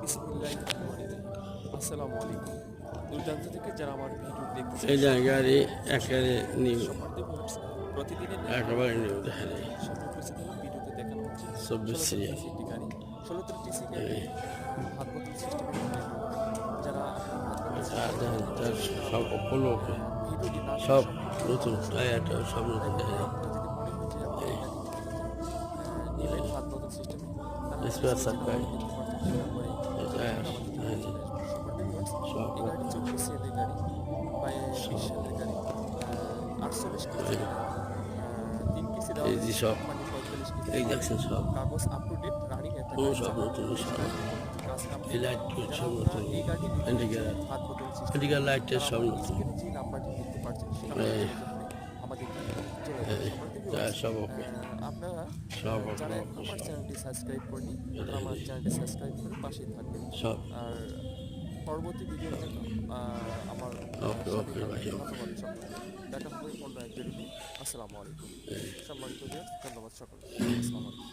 বিসমিল্লাহির রহমানির রহিম। আসসালামু আলাইকুম। দুর্দান্ত থেকে যারা আমার ভিডিও দেখতেছেন এই সবাইকে জায়গারই একেবারে নিম সম্মানিত ভিউয়ার্স, প্রতিদিনের ন্যায় একেবারে প্রতিদিন নিম দেখা আপনাদের যায় সামনে উপস্থিত হলাম। ভিডিওতে দেখানো হচ্ছে 24 ষোলোতলা সিরিয়াল টিসি একটি গাড়ি। ষোলোতলা টিসি গাড়িটি হাত বোতল সিস্টেমের একটি গাড়ি। যারা আপনার হাত বোতল সিস্টেমের গাড়ি নিতে তার চাচ্ছেন সব উপলক্ষে ভিডিওটি না টেনে সব সম্পূর্ণ নতুন দেখার চেষ্টা করবেন। টায়ারটা সব নতুন এবং দেখা যায় আপনার যদি মনে হয় যে আপনি এই গাড়িটি নেবেন হাত বোতল সিস্টেমে, তাহলে স্পেয়ার স্ক্রিনে যে সাপ্লাই নাম্বারটি দেখতে পাচ্ছেন সেই নাম্বারে যোগাযোগ টায়ার করে আমাদের ঠিকানায় চলে আসবেন। সম্মানিত ভিউয়ার্স, সব এই গাড়িটি 24 সিরিয়ালের গাড়ি, 20 সব সালের গাড়ি, 48 কিস্তিতে গাড়ি, 3 কিস্তি দেওয়া এই যে হয়েছে, সব মানে 45 কিস্তি এই দেওয়া দেখছেন হয়েছে। সব কাগজ আপ টু ডেট রানিং একটা কোনো গাড়ি, সব চালানো নতুন 20 সব টাকা কাজ এই কমপ্লিট। লাইট যারা সব আপনারা নতুন এই গাড়ি নিতে হ্যান্ডিক্যাপ চাচ্ছেন হাত বোতল সিস্টেমে, হ্যান্ডিক্যাপ লাইটের তারা সব আমার নতুন স্ক্রিনে যে নাম্বারটি দেখতে পাচ্ছেন সেই নাম্বারে যোগাযোগ করে আমাদের ঠিকানায় চলে আসবেন। সম্মানিত ভিউয়ার্স, টায়ার সব ওকে আপনারা সব যারা ওকে এখন আমার সব চ্যানেলটি সাবস্ক্রাইব করেনি তারা আমার চ্যানেলটি সাবস্ক্রাইব করে পাশেই থাকবেন। সব আর পরবর্তী ভিডিওর জন্য আমার ওকে সাথে ওকে ভাই থাকবেন। ওকে ধন্যবাদ সকলকে। দেখা হবে অন্য এক ভিডিওতে। আসসালামু আলাইকুম। সম্মানিত ভিউয়ার্স, ধন্যবাদ সকলকে। আসসালামু আলাইকুম।